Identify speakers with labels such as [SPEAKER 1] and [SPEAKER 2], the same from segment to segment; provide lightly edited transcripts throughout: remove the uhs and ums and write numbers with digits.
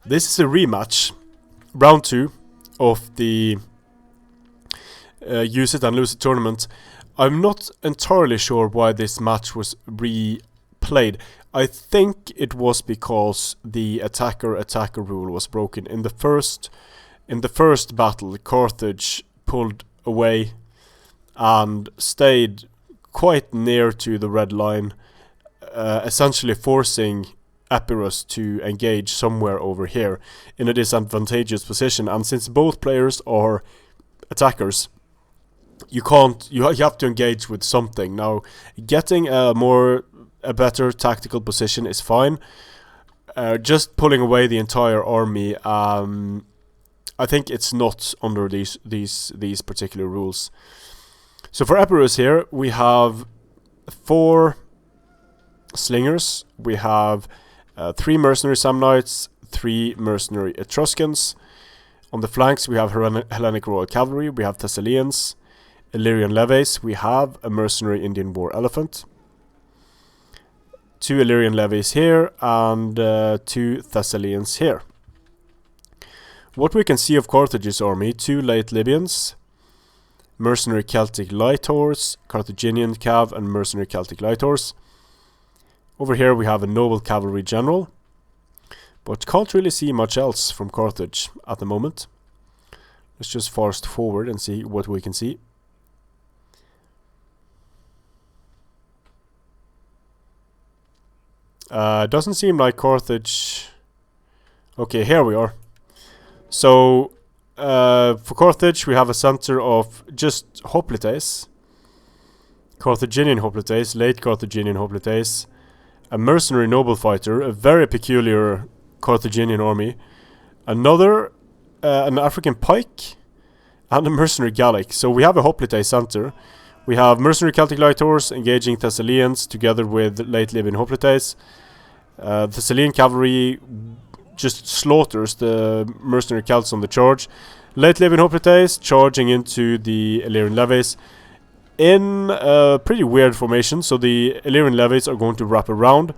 [SPEAKER 1] This is a rematch, round 2 of the Use It and Lose It tournament. I'm not entirely sure why this match was replayed. I think it was because the attacker rule was broken. In the first battle, Carthage pulled away and stayed quite near to the red line, essentially forcing Epirus to engage somewhere over here in a disadvantageous position. And since both players are attackers, you have to engage with something. Now, getting a better tactical position is fine. Just pulling away the entire army, I think it's not under these particular rules. So for Epirus here, we have 4 slingers. We have 3 mercenary Samnites, 3 mercenary Etruscans. On the flanks, we have Hellenic Royal Cavalry. We have Thessalians, Illyrian levies. We have a mercenary Indian War Elephant. 2 Illyrian levies here and 2 Thessalians here. What we can see of Carthage's army: 2 late Libyans, mercenary Celtic light horse, Carthaginian cav, and mercenary Celtic light horse. Over here we have a noble cavalry general, but can't really see much else from Carthage at the moment. Let's just fast forward and see what we can see. Doesn't seem like Carthage. Okay, here we are. So for Carthage we have a center of just hoplites, Carthaginian hoplites, late Carthaginian hoplites, a mercenary noble fighter, a very peculiar Carthaginian army, another an African pike, and a mercenary Gallic. So we have a hoplite center. We have mercenary Celtic light horse engaging Thessalians together with late Libyan hoplites. Thessalian cavalry just slaughters the mercenary Celts on the charge. Late Libyan hoplites charging into the Illyrian levies in a pretty weird formation. So the Illyrian levies are going to wrap around.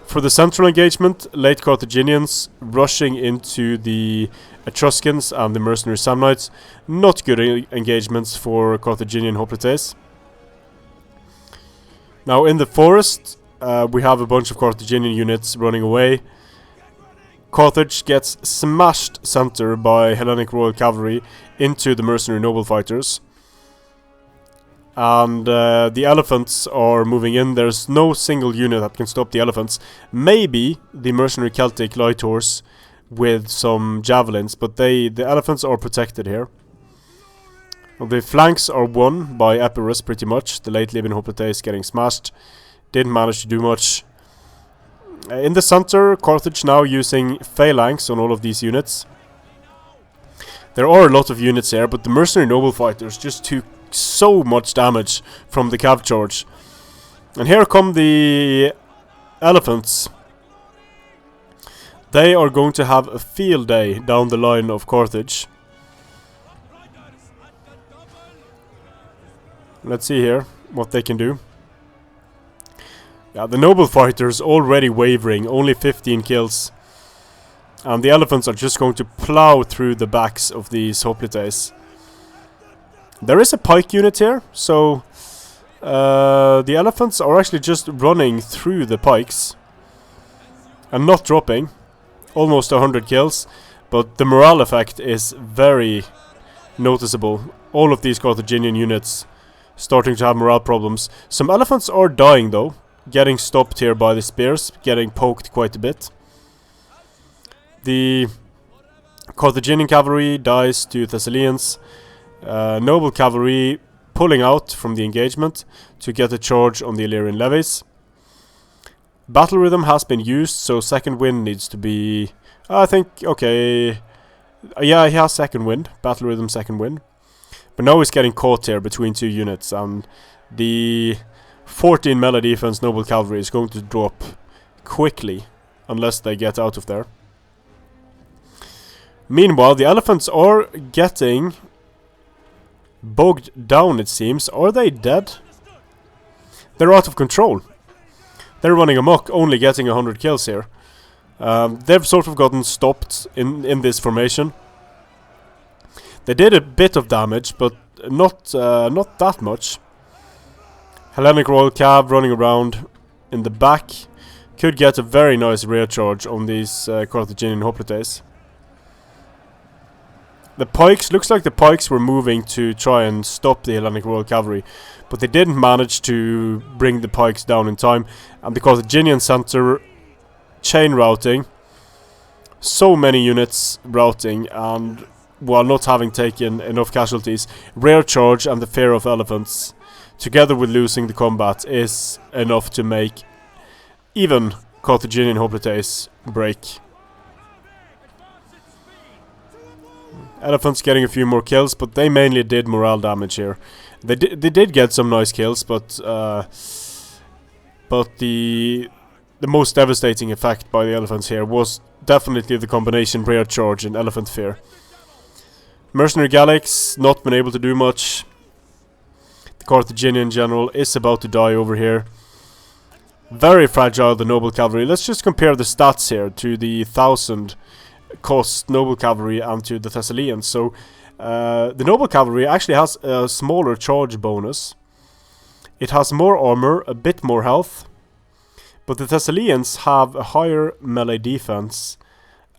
[SPEAKER 1] For the central engagement, late Carthaginians rushing into the Etruscans and the mercenary Samnites. Not good engagements for Carthaginian hoplites. Now in the forest, we have a bunch of Carthaginian units running away. Carthage gets smashed center by Hellenic Royal Cavalry into the mercenary noble fighters. And the elephants are moving in. There's no single unit that can stop the elephants. Maybe the mercenary Celtic light horse with some javelins, but the elephants are protected here. Well, the flanks are won by Epirus pretty much. The late Libyan hoplites getting smashed. Didn't manage to do much. In the center, Carthage now using phalanx on all of these units. There are a lot of units here, but the mercenary noble fighters just took so much damage from the cav charge. And here come the elephants. They are going to have a field day down the line of Carthage. Let's see here what they can do. Yeah, the noble fighters already wavering, only 15 kills. And the elephants are just going to plow through the backs of these hoplites. There is a pike unit here, so the elephants are actually just running through the pikes and not dropping. Almost 100 kills, but the morale effect is very noticeable. All of these Carthaginian units starting to have morale problems. Some elephants are dying though, getting stopped here by the spears, getting poked quite a bit. The Carthaginian cavalry dies to Thessalians. Noble cavalry pulling out from the engagement to get a charge on the Illyrian levies. Battle rhythm has been used, so second wind needs to be... I think, okay... yeah, he has second wind. Battle rhythm second wind. But now he's getting caught here between 2 units, and the 14 melee defense noble cavalry is going to drop quickly unless they get out of there. Meanwhile, the elephants are getting bogged down, it seems. Are they dead? They're out of control. They're running amok, only getting 100 kills here. They've sort of gotten stopped in this formation. They did a bit of damage, but not that much. Hellenic Royal Cav running around in the back could get a very nice rear charge on these Carthaginian hoplites. The pikes, looks like the pikes were moving to try and stop the Hellenic Royal Cavalry, but they didn't manage to bring the pikes down in time, and the Carthaginian center chain routing, so many units routing, and while not having taken enough casualties, rear charge and the fear of elephants, together with losing the combat, is enough to make even Carthaginian hoplites break. Elephants getting a few more kills, but they mainly did morale damage here. They did get some nice kills, but the most devastating effect by the elephants here was definitely the combination rear charge and elephant fear. Mercenary Gallics not been able to do much. The Carthaginian general is about to die over here. Very fragile, the noble cavalry. Let's just compare the stats here to the 1000 cost noble cavalry and to the Thessalians. So the noble cavalry actually has a smaller charge bonus. It has more armor, a bit more health, but the Thessalians have a higher melee defense,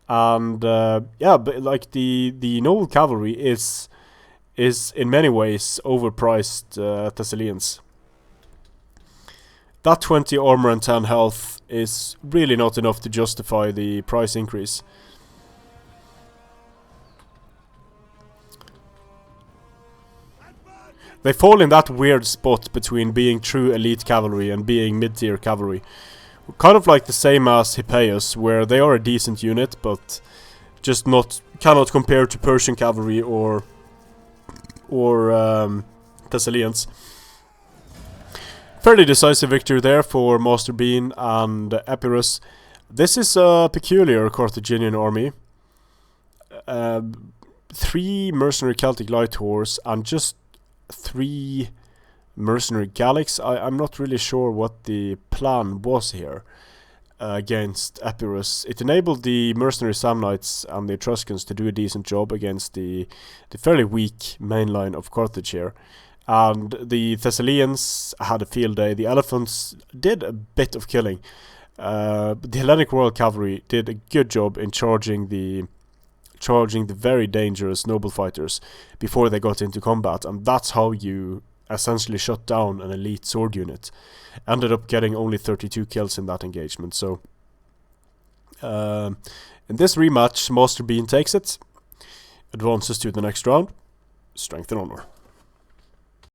[SPEAKER 1] and yeah, but like the noble cavalry is in many ways overpriced Thessalians. That 20 armor and 10 health is really not enough to justify the price increase. They fall in that weird spot between being true elite cavalry and being mid-tier cavalry. Kind of like the same as Epirus, where they are a decent unit, but just cannot compare to Persian cavalry or Thessalians. Fairly decisive victory there for MasterBean and Epirus. This is a peculiar Carthaginian army. 3 mercenary Celtic light horse and just 3 mercenary Gallics. I'm not really sure what the plan was here against Epirus. It enabled the mercenary Samnites and the Etruscans to do a decent job against the fairly weak main line of Carthage here. And the Thessalians had a field day. The elephants did a bit of killing. The Hellenic Royal Cavalry did a good job in charging the very dangerous noble fighters before they got into combat, and that's how you essentially shut down an elite sword unit. Ended up getting only 32 kills in that engagement. So in this rematch, MasterBean takes it, advances to the next round. Strength and honor.